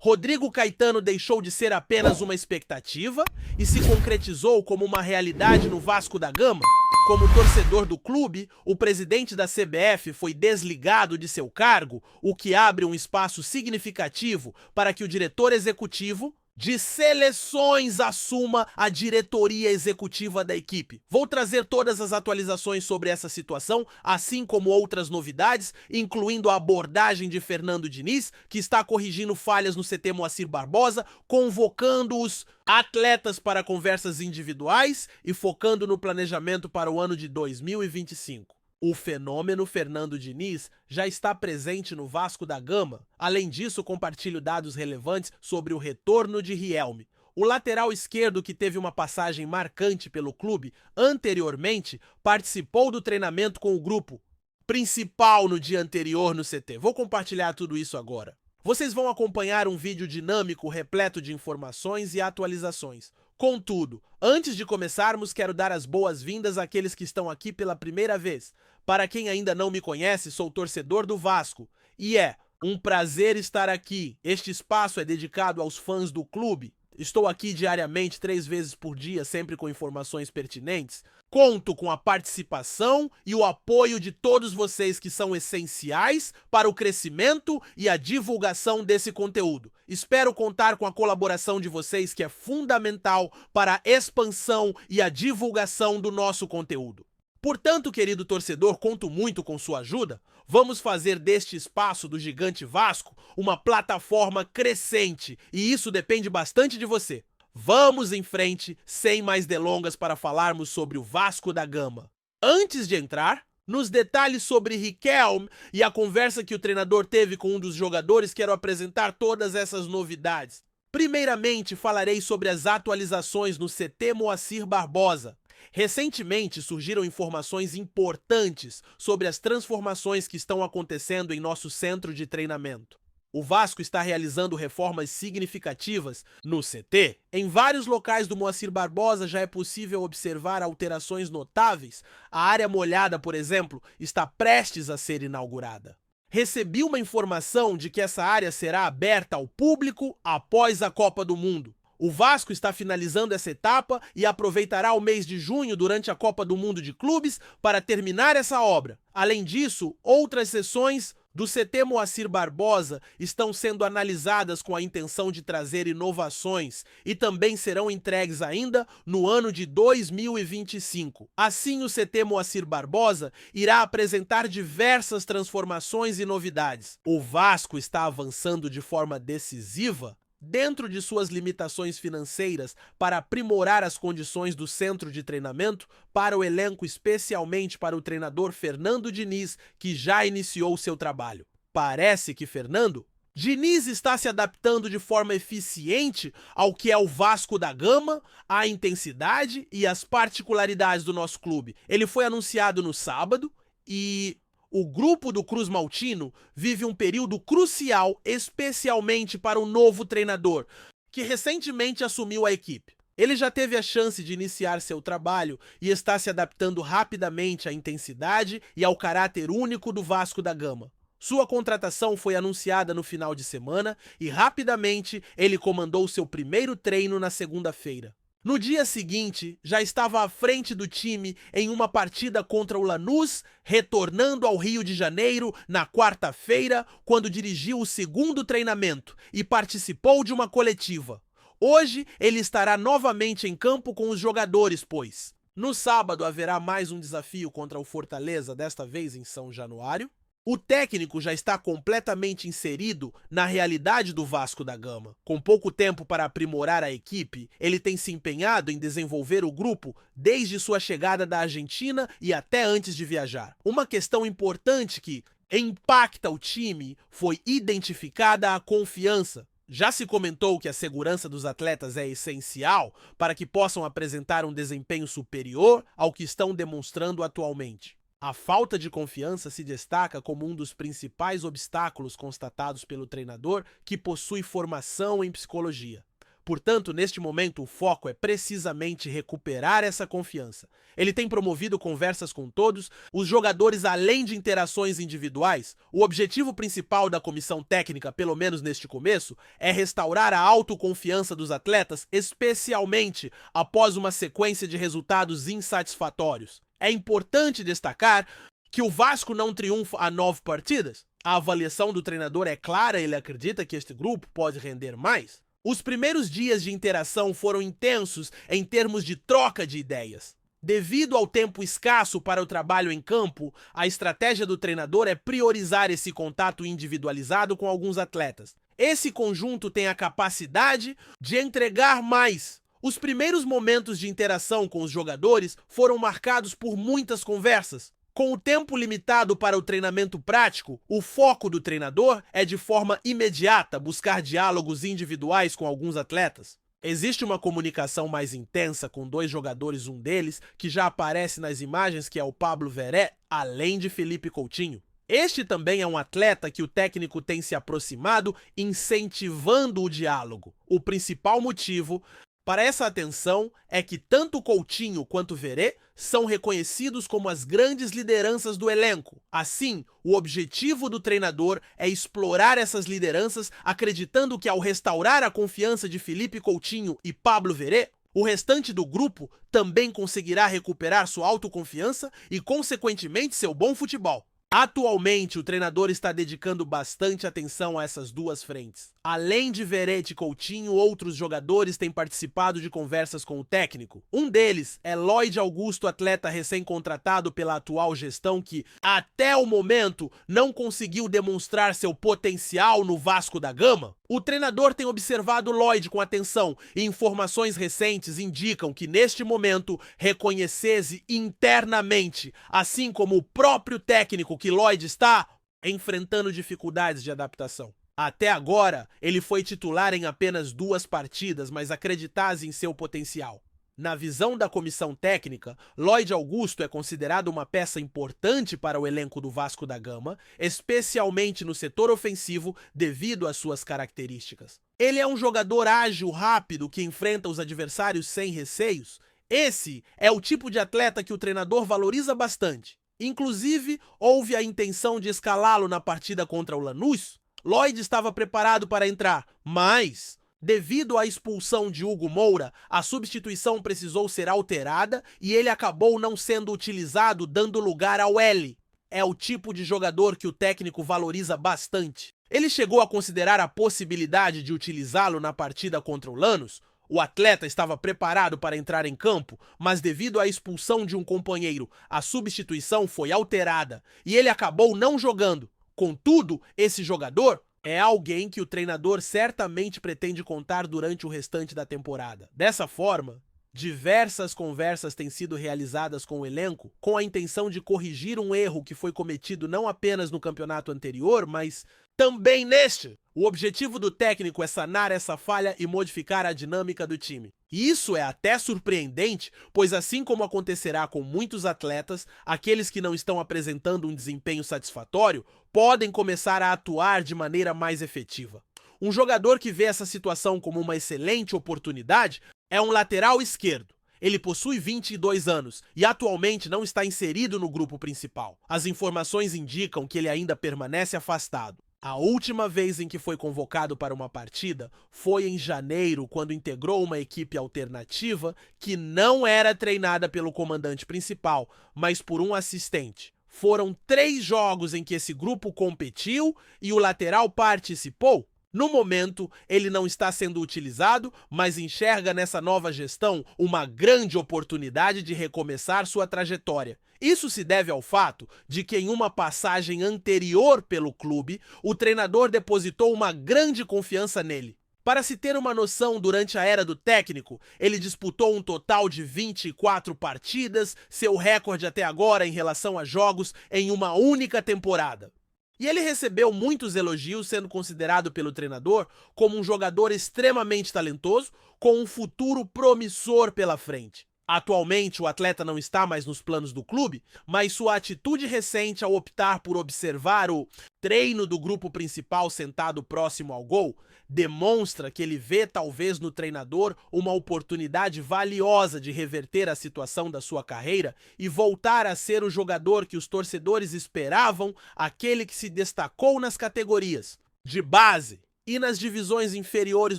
Rodrigo Caetano deixou de ser apenas uma expectativa e se concretizou como uma realidade no Vasco da Gama? Como torcedor do clube, o presidente da CBF foi desligado de seu cargo, o que abre um espaço significativo para que o diretor executivo de seleções assuma a diretoria executiva da equipe. Vou trazer todas as atualizações sobre essa situação, assim como outras novidades, incluindo a abordagem de Fernando Diniz, que está corrigindo falhas no CT Moacir Barbosa, convocando os atletas para conversas individuais e focando no planejamento para o ano de 2025. O fenômeno Fernando Diniz já está presente no Vasco da Gama. Além disso, compartilho dados relevantes sobre o retorno de Rielme. O lateral esquerdo, que teve uma passagem marcante pelo clube anteriormente, participou do treinamento com o grupo principal no dia anterior no CT. Vou compartilhar tudo isso agora. Vocês vão acompanhar um vídeo dinâmico repleto de informações e atualizações. Contudo, antes de começarmos, quero dar as boas-vindas àqueles que estão aqui pela primeira vez. Para quem ainda não me conhece, sou torcedor do Vasco e é um prazer estar aqui. Este espaço é dedicado aos fãs do clube. Estou aqui diariamente, 3 vezes por dia, sempre com informações pertinentes. Conto com a participação e o apoio de todos vocês que são essenciais para o crescimento e a divulgação desse conteúdo. Espero contar com a colaboração de vocês, que é fundamental para a expansão e a divulgação do nosso conteúdo. Portanto, querido torcedor, conto muito com sua ajuda. Vamos fazer deste espaço do Gigante Vasco uma plataforma crescente, e isso depende bastante de você. Vamos em frente, sem mais delongas, para falarmos sobre o Vasco da Gama. Antes de entrar nos detalhes sobre Riquelme e a conversa que o treinador teve com um dos jogadores, quero apresentar todas essas novidades. Primeiramente, falarei sobre as atualizações no CT Moacir Barbosa. Recentemente surgiram informações importantes sobre as transformações que estão acontecendo em nosso centro de treinamento. O Vasco está realizando reformas significativas no CT. Em vários locais do Moacir Barbosa já é possível observar alterações notáveis. A área molhada, por exemplo, está prestes a ser inaugurada. Recebi uma informação de que essa área será aberta ao público após a Copa do Mundo. O Vasco está finalizando essa etapa e aproveitará o mês de junho durante a Copa do Mundo de Clubes para terminar essa obra. Além disso, outras seções do CT Moacir Barbosa estão sendo analisadas com a intenção de trazer inovações e também serão entregues ainda no ano de 2025. Assim, o CT Moacir Barbosa irá apresentar diversas transformações e novidades. O Vasco está avançando de forma decisiva dentro de suas limitações financeiras para aprimorar as condições do centro de treinamento para o elenco, especialmente para o treinador Fernando Diniz, que já iniciou seu trabalho. Parece que Fernando Diniz está se adaptando de forma eficiente ao que é o Vasco da Gama, à intensidade e às particularidades do nosso clube. Ele foi anunciado no sábado e o grupo do Cruz Maltino vive um período crucial, especialmente para o novo treinador, que recentemente assumiu a equipe. Ele já teve a chance de iniciar seu trabalho e está se adaptando rapidamente à intensidade e ao caráter único do Vasco da Gama. Sua contratação foi anunciada no final de semana e rapidamente ele comandou seu primeiro treino na segunda-feira. No dia seguinte, já estava à frente do time em uma partida contra o Lanús, retornando ao Rio de Janeiro na quarta-feira, quando dirigiu o segundo treinamento e participou de uma coletiva. Hoje, ele estará novamente em campo com os jogadores, pois no sábado haverá mais um desafio contra o Fortaleza, desta vez em São Januário. O técnico já está completamente inserido na realidade do Vasco da Gama. Com pouco tempo para aprimorar a equipe, ele tem se empenhado em desenvolver o grupo desde sua chegada da Argentina e até antes de viajar. Uma questão importante que impacta o time foi identificada a confiança. Já se comentou que a segurança dos atletas é essencial para que possam apresentar um desempenho superior ao que estão demonstrando atualmente. A falta de confiança se destaca como um dos principais obstáculos constatados pelo treinador, que possui formação em psicologia. Portanto, neste momento, o foco é precisamente recuperar essa confiança. Ele tem promovido conversas com todos os jogadores, além de interações individuais. O objetivo principal da comissão técnica, pelo menos neste começo, é restaurar a autoconfiança dos atletas, especialmente após uma sequência de resultados insatisfatórios. É importante destacar que o Vasco não triunfa há 9 partidas. A avaliação do treinador é clara, ele acredita que este grupo pode render mais. Os primeiros dias de interação foram intensos em termos de troca de ideias. Devido ao tempo escasso para o trabalho em campo, a estratégia do treinador é priorizar esse contato individualizado com alguns atletas. Esse conjunto tem a capacidade de entregar mais. Os primeiros momentos de interação com os jogadores foram marcados por muitas conversas. Com o tempo limitado para o treinamento prático, o foco do treinador é de forma imediata buscar diálogos individuais com alguns atletas. Existe uma comunicação mais intensa com 2 jogadores, um deles que já aparece nas imagens, que é o Pablo Veré, além de Felipe Coutinho. Este também é um atleta que o técnico tem se aproximado, incentivando o diálogo. O principal motivo para essa atenção é que tanto Coutinho quanto Veré são reconhecidos como as grandes lideranças do elenco. Assim, o objetivo do treinador é explorar essas lideranças, acreditando que ao restaurar a confiança de Felipe Coutinho e Pablo Veré, o restante do grupo também conseguirá recuperar sua autoconfiança e, consequentemente, seu bom futebol. Atualmente, o treinador está dedicando bastante atenção a essas 2 frentes. Além de Veré e Coutinho, outros jogadores têm participado de conversas com o técnico. Um deles é Lloyd Augusto, atleta recém-contratado pela atual gestão que, até o momento, não conseguiu demonstrar seu potencial no Vasco da Gama. O treinador tem observado Lloyd com atenção e informações recentes indicam que, neste momento, reconhecesse internamente, assim como o próprio técnico que Lloyd está enfrentando dificuldades de adaptação. Até agora, ele foi titular em apenas 2 partidas, mas acreditasse em seu potencial. Na visão da comissão técnica, Lloyd Augusto é considerado uma peça importante para o elenco do Vasco da Gama, especialmente no setor ofensivo, devido às suas características. Ele é um jogador ágil, rápido, que enfrenta os adversários sem receios. Esse é o tipo de atleta que o treinador valoriza bastante. Inclusive, houve a intenção de escalá-lo na partida contra o Lanús. Lloyd estava preparado para entrar, mas, devido à expulsão de Hugo Moura, a substituição precisou ser alterada e ele acabou não sendo utilizado, dando lugar ao L. É o tipo de jogador que o técnico valoriza bastante. Ele chegou a considerar a possibilidade de utilizá-lo na partida contra o Lanús. O atleta estava preparado para entrar em campo, mas devido à expulsão de um companheiro, a substituição foi alterada e ele acabou não jogando. Contudo, esse jogador é alguém que o treinador certamente pretende contar durante o restante da temporada. Dessa forma, diversas conversas têm sido realizadas com o elenco com a intenção de corrigir um erro que foi cometido não apenas no campeonato anterior, mas também neste. O objetivo do técnico é sanar essa falha e modificar a dinâmica do time. E isso é até surpreendente, pois assim como acontecerá com muitos atletas, aqueles que não estão apresentando um desempenho satisfatório podem começar a atuar de maneira mais efetiva. Um jogador que vê essa situação como uma excelente oportunidade é um lateral esquerdo. Ele possui 22 anos e atualmente não está inserido no grupo principal. As informações indicam que ele ainda permanece afastado. A última vez em que foi convocado para uma partida foi em janeiro, quando integrou uma equipe alternativa que não era treinada pelo comandante principal, mas por um assistente. Foram 3 jogos em que esse grupo competiu e o lateral participou. No momento, ele não está sendo utilizado, mas enxerga nessa nova gestão uma grande oportunidade de recomeçar sua trajetória. Isso se deve ao fato de que em uma passagem anterior pelo clube, o treinador depositou uma grande confiança nele. Para se ter uma noção, durante a era do técnico, ele disputou um total de 24 partidas, seu recorde até agora em relação a jogos em uma única temporada. E ele recebeu muitos elogios, sendo considerado pelo treinador como um jogador extremamente talentoso, com um futuro promissor pela frente. Atualmente, o atleta não está mais nos planos do clube, mas sua atitude recente ao optar por observar o treino do grupo principal sentado próximo ao gol demonstra que ele vê talvez no treinador uma oportunidade valiosa de reverter a situação da sua carreira e voltar a ser o jogador que os torcedores esperavam, aquele que se destacou nas categorias de base e nas divisões inferiores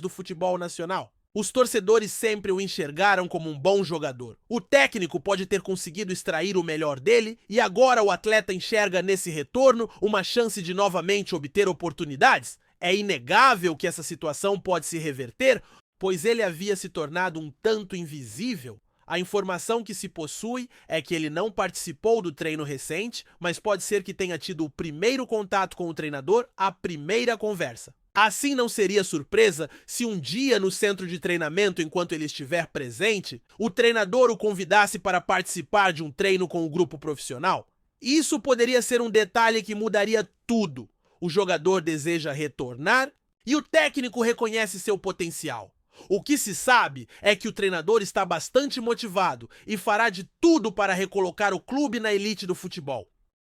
do futebol nacional. Os torcedores sempre o enxergaram como um bom jogador. O técnico pode ter conseguido extrair o melhor dele e agora o atleta enxerga nesse retorno uma chance de novamente obter oportunidades? É inegável que essa situação pode se reverter, pois ele havia se tornado um tanto invisível. A informação que se possui é que ele não participou do treino recente, mas pode ser que tenha tido o primeiro contato com o treinador, a primeira conversa. Assim, não seria surpresa se um dia no centro de treinamento, enquanto ele estiver presente, o treinador o convidasse para participar de um treino com o grupo profissional. Isso poderia ser um detalhe que mudaria tudo. O jogador deseja retornar e o técnico reconhece seu potencial. O que se sabe é que o treinador está bastante motivado e fará de tudo para recolocar o clube na elite do futebol.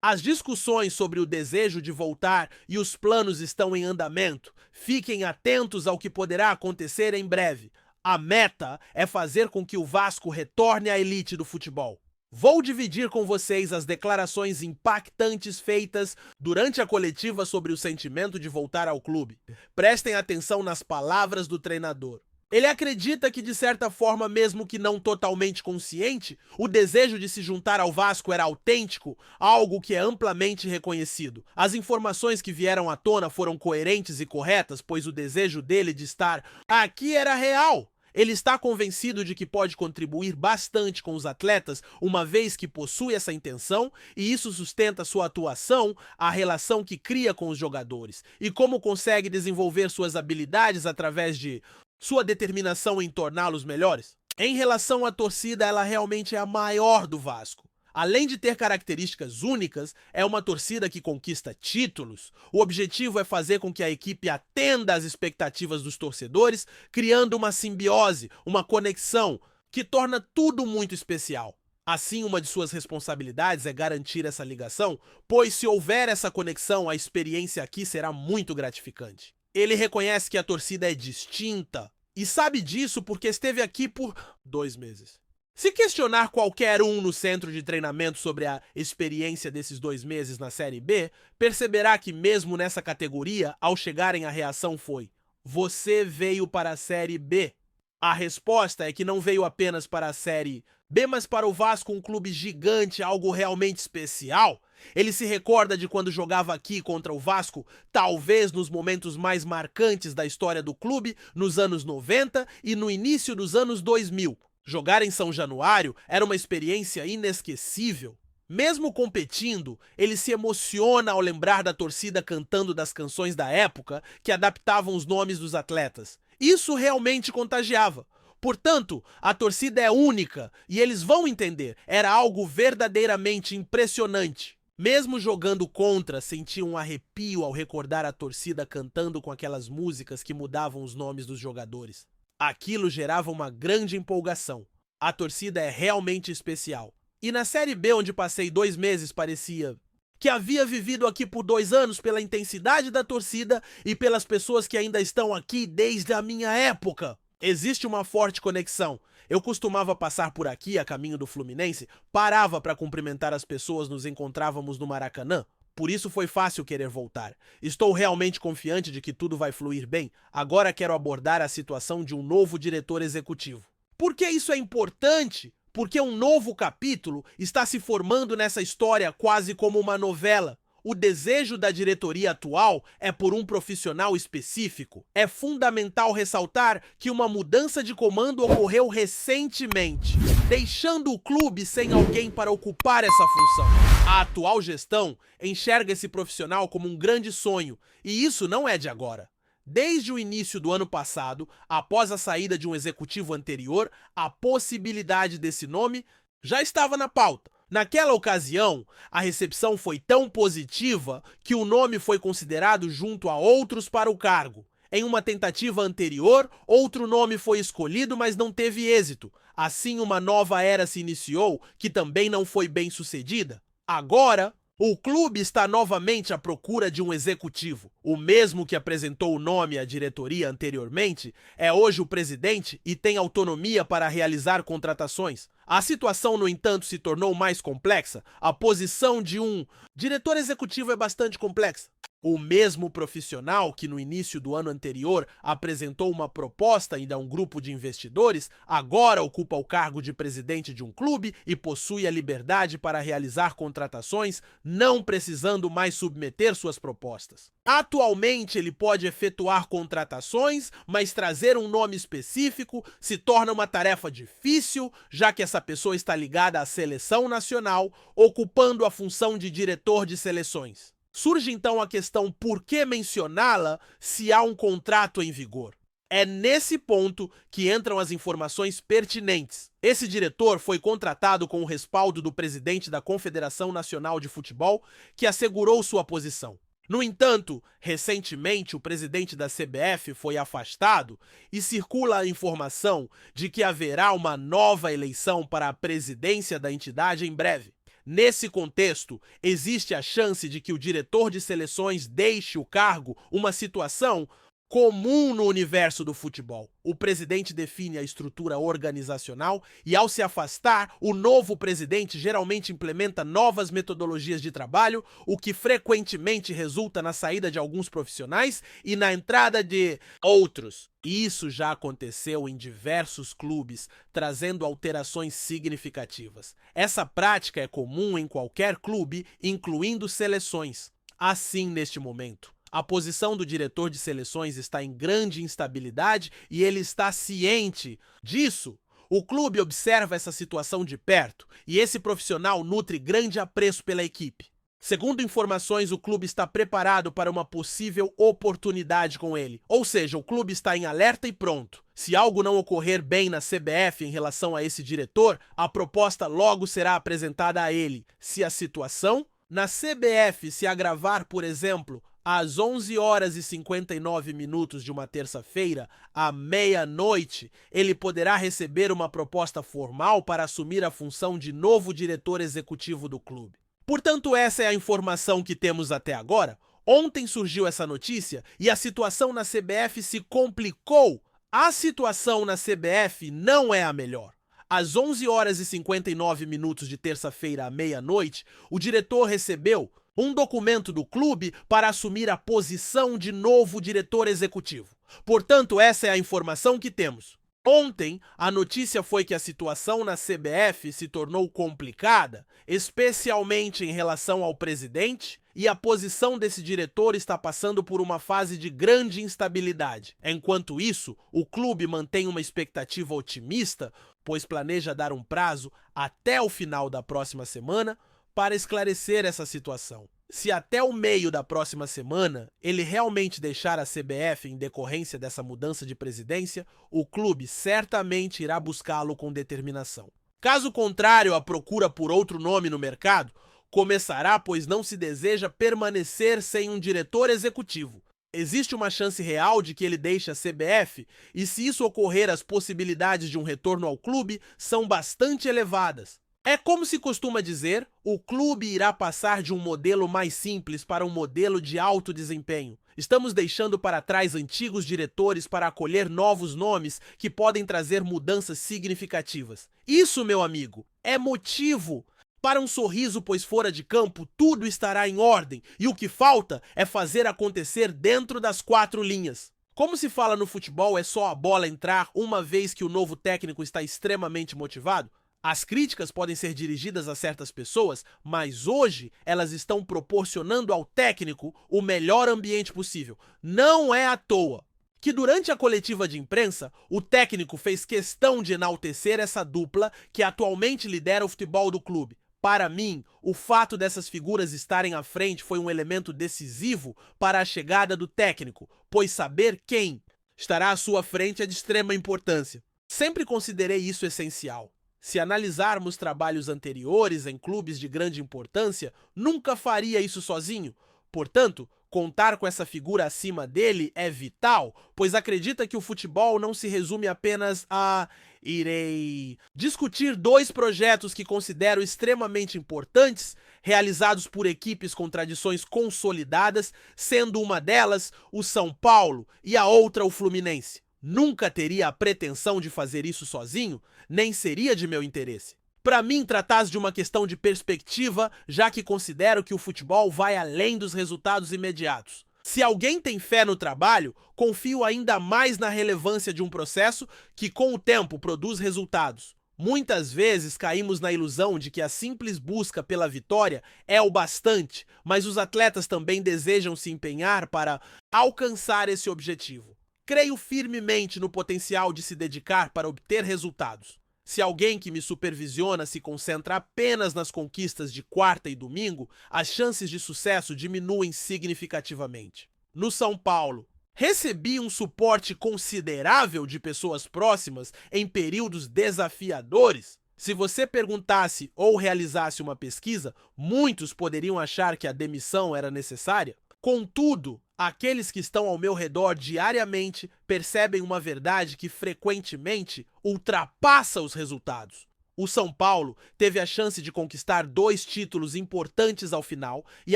As discussões sobre o desejo de voltar e os planos estão em andamento. Fiquem atentos ao que poderá acontecer em breve. A meta é fazer com que o Vasco retorne à elite do futebol. Vou dividir com vocês as declarações impactantes feitas durante a coletiva sobre o sentimento de voltar ao clube. Prestem atenção nas palavras do treinador. Ele acredita que, de certa forma, mesmo que não totalmente consciente, o desejo de se juntar ao Vasco era autêntico, algo que é amplamente reconhecido. As informações que vieram à tona foram coerentes e corretas, pois o desejo dele de estar aqui era real. Ele está convencido de que pode contribuir bastante com os atletas, uma vez que possui essa intenção, e isso sustenta sua atuação, a relação que cria com os jogadores, e como consegue desenvolver suas habilidades através de sua determinação em torná-los melhores. Em relação à torcida, ela realmente é a maior do Vasco. Além de ter características únicas, é uma torcida que conquista títulos. O objetivo é fazer com que a equipe atenda às expectativas dos torcedores, criando uma simbiose, uma conexão, que torna tudo muito especial. Assim, uma de suas responsabilidades é garantir essa ligação, pois se houver essa conexão, a experiência aqui será muito gratificante. Ele reconhece que a torcida é distinta e sabe disso porque esteve aqui por 2 meses. Se questionar qualquer um no centro de treinamento sobre a experiência desses 2 meses na Série B, perceberá que mesmo nessa categoria, ao chegarem a reação foi: você veio para a Série B. A resposta é que não veio apenas para a Série B, mas para o Vasco, um clube gigante, algo realmente especial. Ele se recorda de quando jogava aqui contra o Vasco, talvez nos momentos mais marcantes da história do clube, nos anos 90 e no início dos anos 2000. Jogar em São Januário era uma experiência inesquecível. Mesmo competindo, ele se emociona ao lembrar da torcida cantando das canções da época que adaptavam os nomes dos atletas. Isso realmente contagiava. Portanto, a torcida é única e eles vão entender, era algo verdadeiramente impressionante. Mesmo jogando contra, senti um arrepio ao recordar a torcida cantando com aquelas músicas que mudavam os nomes dos jogadores. Aquilo gerava uma grande empolgação. A torcida é realmente especial. E na Série B, onde passei 2 meses, parecia que havia vivido aqui por 2 anos pela intensidade da torcida e pelas pessoas que ainda estão aqui desde a minha época. Existe uma forte conexão. Eu costumava passar por aqui a caminho do Fluminense, parava para cumprimentar as pessoas, nos encontrávamos no Maracanã. Por isso foi fácil querer voltar. Estou realmente confiante de que tudo vai fluir bem. Agora quero abordar a situação de um novo diretor executivo. Por que isso é importante? Porque um novo capítulo está se formando nessa história quase como uma novela. O desejo da diretoria atual é por um profissional específico. É fundamental ressaltar que uma mudança de comando ocorreu recentemente, deixando o clube sem alguém para ocupar essa função. A atual gestão enxerga esse profissional como um grande sonho, e isso não é de agora. Desde o início do ano passado, após a saída de um executivo anterior, a possibilidade desse nome já estava na pauta. Naquela ocasião, a recepção foi tão positiva que o nome foi considerado junto a outros para o cargo. Em uma tentativa anterior, outro nome foi escolhido, mas não teve êxito. Assim, uma nova era se iniciou, que também não foi bem sucedida. Agora, O clube está novamente à procura de um executivo. O mesmo que apresentou o nome à diretoria anteriormente é hoje o presidente e tem autonomia para realizar contratações. A situação, no entanto, se tornou mais complexa. A posição de um diretor executivo é bastante complexa. O mesmo profissional que no início do ano anterior apresentou uma proposta ainda a um grupo de investidores, agora ocupa o cargo de presidente de um clube e possui a liberdade para realizar contratações, não precisando mais submeter suas propostas. Atualmente ele pode efetuar contratações, mas trazer um nome específico se torna uma tarefa difícil, já que essa pessoa está ligada à seleção nacional, ocupando a função de diretor de seleções. Surge então a questão: por que mencioná-la se há um contrato em vigor? É nesse ponto que entram as informações pertinentes. Esse diretor foi contratado com o respaldo do presidente da Confederação Nacional de Futebol, que assegurou sua posição. No entanto, recentemente o presidente da CBF foi afastado e circula a informação de que haverá uma nova eleição para a presidência da entidade em breve. Nesse contexto, existe a chance de que o diretor de seleções deixe o cargo, uma situação comum no universo do futebol. O presidente define a estrutura organizacional e, ao se afastar, o novo presidente geralmente implementa novas metodologias de trabalho, o que frequentemente resulta na saída de alguns profissionais e na entrada de outros. Isso já aconteceu em diversos clubes, trazendo alterações significativas. Essa prática é comum em qualquer clube, incluindo seleções. Assim, neste momento, a posição do diretor de seleções está em grande instabilidade e ele está ciente disso. O clube observa essa situação de perto e esse profissional nutre grande apreço pela equipe. Segundo informações, o clube está preparado para uma possível oportunidade com ele. Ou seja, o clube está em alerta e pronto. Se algo não ocorrer bem na CBF em relação a esse diretor, a proposta logo será apresentada a ele. Se a situação na CBF se agravar, por exemplo, às 11 horas e 59 minutos de uma terça-feira, à meia-noite, ele poderá receber uma proposta formal para assumir a função de novo diretor executivo do clube. Portanto, essa é a informação que temos até agora. Ontem surgiu essa notícia e a situação na CBF se complicou. A situação na CBF não é a melhor. Às 11 horas e 59 minutos de terça-feira à meia-noite, o diretor recebeu um documento do clube para assumir a posição de novo diretor executivo. Portanto, essa é a informação que temos. Ontem, a notícia foi que a situação na CBF se tornou complicada, especialmente em relação ao presidente, e a posição desse diretor está passando por uma fase de grande instabilidade. Enquanto isso, o clube mantém uma expectativa otimista, pois planeja dar um prazo até o final da próxima semana para esclarecer essa situação. Se até o meio da próxima semana ele realmente deixar a CBF em decorrência dessa mudança de presidência, o clube certamente irá buscá-lo com determinação. Caso contrário, a procura por outro nome no mercado começará, pois não se deseja permanecer sem um diretor executivo. Existe uma chance real de que ele deixe a CBF e, se isso ocorrer, as possibilidades de um retorno ao clube são bastante elevadas. É como se costuma dizer, o clube irá passar de um modelo mais simples para um modelo de alto desempenho. Estamos deixando para trás antigos diretores para acolher novos nomes que podem trazer mudanças significativas. Isso, meu amigo, é motivo para um sorriso, pois fora de campo tudo estará em ordem e o que falta é fazer acontecer dentro das quatro linhas. Como se fala no futebol, é só a bola entrar uma vez que o novo técnico está extremamente motivado? As críticas podem ser dirigidas a certas pessoas, mas hoje elas estão proporcionando ao técnico o melhor ambiente possível. Não é à toa que durante a coletiva de imprensa, o técnico fez questão de enaltecer essa dupla que atualmente lidera o futebol do clube. Para mim, o fato dessas figuras estarem à frente foi um elemento decisivo para a chegada do técnico, pois saber quem estará à sua frente é de extrema importância. Sempre considerei isso essencial. Se analisarmos trabalhos anteriores em clubes de grande importância, nunca faria isso sozinho. Portanto, Contar com essa figura acima dele é vital, pois acredita que o futebol não se resume apenas a irei discutir dois projetos que considero extremamente importantes, realizados por equipes com tradições consolidadas, sendo uma delas o São Paulo e a outra o Fluminense. Nunca teria a pretensão de fazer isso sozinho, nem seria de meu interesse. Para mim, trata-se de uma questão de perspectiva, já que considero que o futebol vai além dos resultados imediatos. Se alguém tem fé no trabalho, confio ainda mais na relevância de um processo que, com o tempo, produz resultados. Muitas vezes caímos na ilusão de que a simples busca pela vitória é o bastante, mas os atletas também desejam se empenhar para alcançar esse objetivo. Creio firmemente no potencial de se dedicar para obter resultados. Se alguém que me supervisiona se concentra apenas nas conquistas de quarta e domingo, as chances de sucesso diminuem significativamente. No São Paulo, recebi um suporte considerável de pessoas próximas em períodos desafiadores. Se você perguntasse ou realizasse uma pesquisa, muitos poderiam achar que a demissão era necessária. Contudo, aqueles que estão ao meu redor diariamente percebem uma verdade que frequentemente ultrapassa os resultados. O São Paulo teve a chance de conquistar 2 títulos importantes ao final e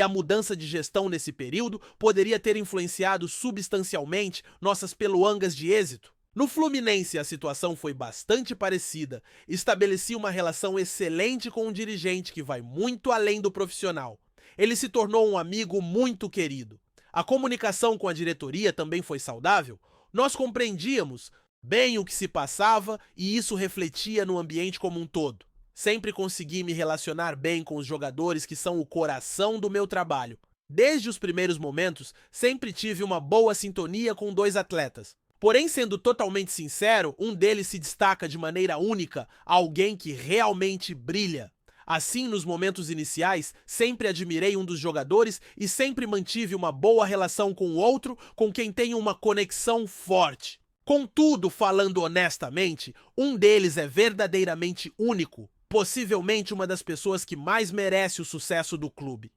a mudança de gestão nesse período poderia ter influenciado substancialmente nossas peluangas de êxito. No Fluminense, a situação foi bastante parecida. Estabeleci uma relação excelente com um dirigente que vai muito além do profissional. Ele se tornou um amigo muito querido. A comunicação com a diretoria também foi saudável. Nós compreendíamos bem o que se passava e isso refletia no ambiente como um todo. Sempre consegui me relacionar bem com os jogadores que são o coração do meu trabalho. Desde os primeiros momentos, sempre tive uma boa sintonia com 2 atletas. Porém, sendo totalmente sincero, um deles se destaca de maneira única, alguém que realmente brilha. Assim, nos momentos iniciais, sempre admirei um dos jogadores e sempre mantive uma boa relação com o outro, com quem tenho uma conexão forte. Contudo, falando honestamente, um deles é verdadeiramente único, possivelmente uma das pessoas que mais merece o sucesso do clube.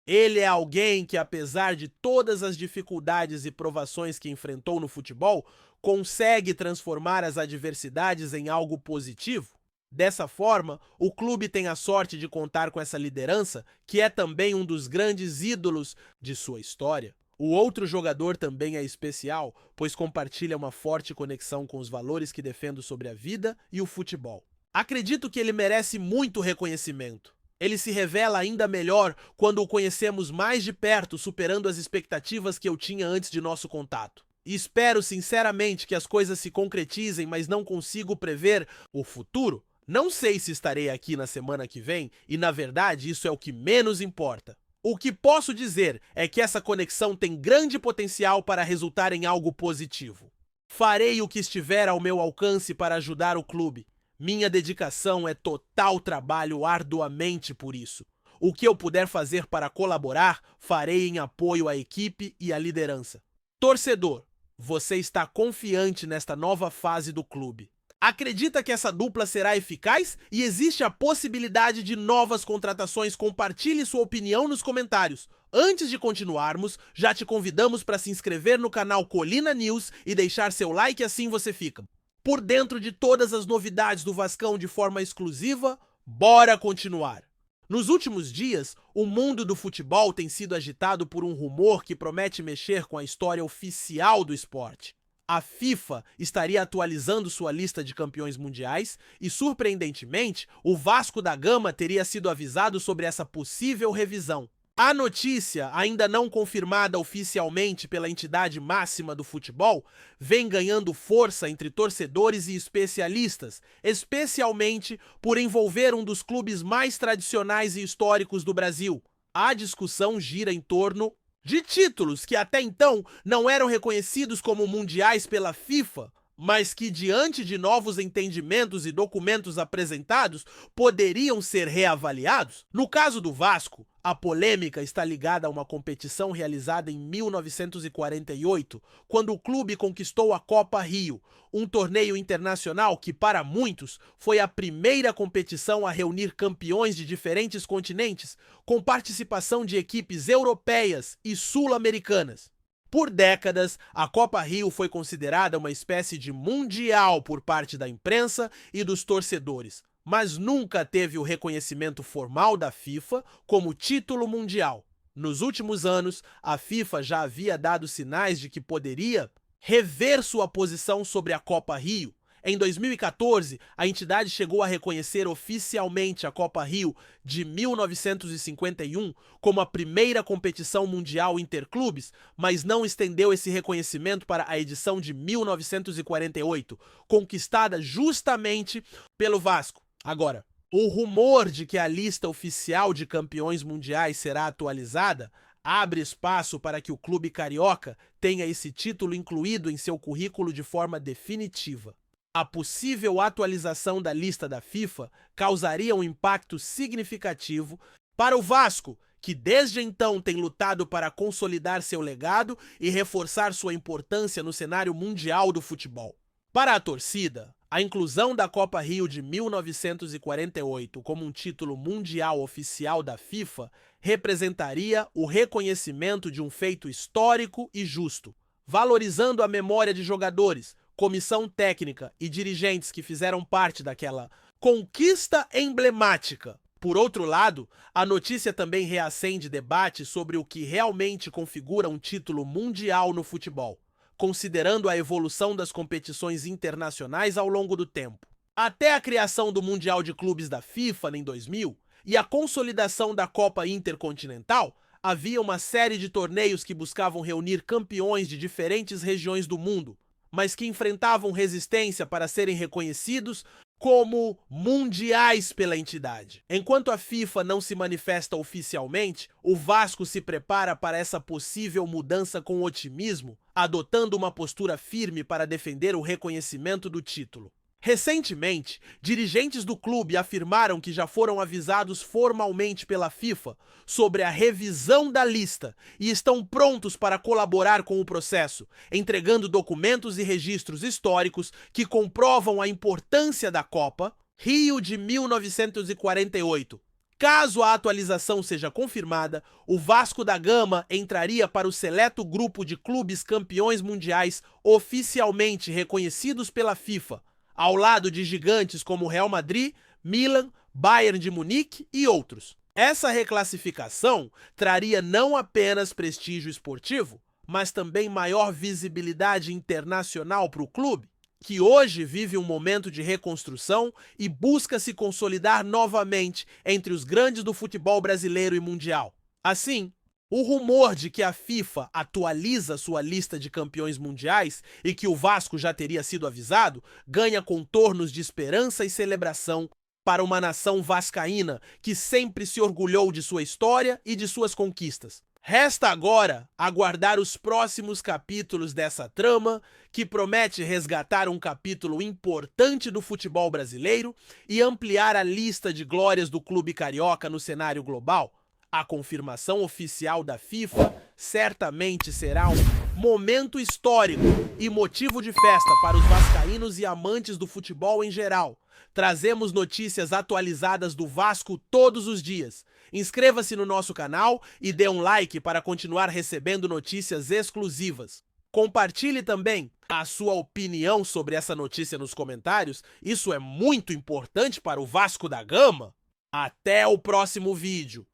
Ele é alguém que, apesar de todas as dificuldades e provações que enfrentou no futebol, consegue transformar as adversidades em algo positivo. Dessa forma, o clube tem a sorte de contar com essa liderança, que é também um dos grandes ídolos de sua história. O outro jogador também é especial, pois compartilha uma forte conexão com os valores que defendo sobre a vida e o futebol. Acredito que ele merece muito reconhecimento. Ele se revela ainda melhor quando o conhecemos mais de perto, superando as expectativas que eu tinha antes de nosso contato. E espero sinceramente que as coisas se concretizem, mas não consigo prever o futuro. Não sei se estarei aqui na semana que vem e, na verdade, isso é o que menos importa. O que posso dizer é que essa conexão tem grande potencial para resultar em algo positivo. Farei o que estiver ao meu alcance para ajudar o clube. Minha dedicação é total, trabalho arduamente por isso. O que eu puder fazer para colaborar, farei em apoio à equipe e à liderança. Torcedor, você está confiante nesta nova fase do clube. Acredita que essa dupla será eficaz e existe a possibilidade de novas contratações? Compartilhe sua opinião nos comentários. Antes de continuarmos, já te convidamos para se inscrever no canal Colina News e deixar seu like, assim você fica por dentro de todas as novidades do Vascão de forma exclusiva. Bora continuar! Nos últimos dias, o mundo do futebol tem sido agitado por um rumor que promete mexer com a história oficial do esporte. A FIFA estaria atualizando sua lista de campeões mundiais e, surpreendentemente, o Vasco da Gama teria sido avisado sobre essa possível revisão. A notícia, ainda não confirmada oficialmente pela entidade máxima do futebol, vem ganhando força entre torcedores e especialistas, especialmente por envolver um dos clubes mais tradicionais e históricos do Brasil. A discussão gira em torno de títulos que até então não eram reconhecidos como mundiais pela FIFA, mas que, diante de novos entendimentos e documentos apresentados, poderiam ser reavaliados. No caso do Vasco, A polêmica está ligada a uma competição realizada em 1948, quando o clube conquistou a Copa Rio, um torneio internacional que, para muitos, foi a primeira competição a reunir campeões de diferentes continentes, com participação de equipes europeias e sul-americanas. Por décadas, a Copa Rio foi considerada uma espécie de mundial por parte da imprensa e dos torcedores, mas nunca teve o reconhecimento formal da FIFA como título mundial. Nos últimos anos, a FIFA já havia dado sinais de que poderia rever sua posição sobre a Copa Rio. Em 2014, a entidade chegou a reconhecer oficialmente a Copa Rio de 1951 como a primeira competição mundial interclubes, mas não estendeu esse reconhecimento para a edição de 1948, conquistada justamente pelo Vasco. Agora, o rumor de que a lista oficial de campeões mundiais será atualizada abre espaço para que o clube carioca tenha esse título incluído em seu currículo de forma definitiva. A possível atualização da lista da FIFA causaria um impacto significativo para o Vasco, que desde então tem lutado para consolidar seu legado e reforçar sua importância no cenário mundial do futebol. Para a torcida, a inclusão da Copa Rio de 1948 como um título mundial oficial da FIFA representaria o reconhecimento de um feito histórico e justo, valorizando a memória de jogadores, comissão técnica e dirigentes que fizeram parte daquela conquista emblemática. Por outro lado, a notícia também reacende debate sobre o que realmente configura um título mundial no futebol, considerando a evolução das competições internacionais ao longo do tempo. Até a criação do Mundial de Clubes da FIFA em 2000 e a consolidação da Copa Intercontinental, havia uma série de torneios que buscavam reunir campeões de diferentes regiões do mundo, mas que enfrentavam resistência para serem reconhecidos como mundiais pela entidade. Enquanto a FIFA não se manifesta oficialmente, o Vasco se prepara para essa possível mudança com otimismo, adotando uma postura firme para defender o reconhecimento do título. Recentemente, dirigentes do clube afirmaram que já foram avisados formalmente pela FIFA sobre a revisão da lista e estão prontos para colaborar com o processo, entregando documentos e registros históricos que comprovam a importância da Copa Rio de 1948. Caso a atualização seja confirmada, o Vasco da Gama entraria para o seleto grupo de clubes campeões mundiais oficialmente reconhecidos pela FIFA, ao lado de gigantes como Real Madrid, Milan, Bayern de Munique e outros. Essa reclassificação traria não apenas prestígio esportivo, mas também maior visibilidade internacional para o clube, que hoje vive um momento de reconstrução e busca se consolidar novamente entre os grandes do futebol brasileiro e mundial. Assim, o rumor de que a FIFA atualiza sua lista de campeões mundiais e que o Vasco já teria sido avisado ganha contornos de esperança e celebração para uma nação vascaína que sempre se orgulhou de sua história e de suas conquistas. Resta agora aguardar os próximos capítulos dessa trama, que promete resgatar um capítulo importante do futebol brasileiro e ampliar a lista de glórias do clube carioca no cenário global. A confirmação oficial da FIFA certamente será um momento histórico e motivo de festa para os vascaínos e amantes do futebol em geral. Trazemos notícias atualizadas do Vasco todos os dias. Inscreva-se no nosso canal e dê um like para continuar recebendo notícias exclusivas. Compartilhe também a sua opinião sobre essa notícia nos comentários. Isso é muito importante para o Vasco da Gama. Até o próximo vídeo.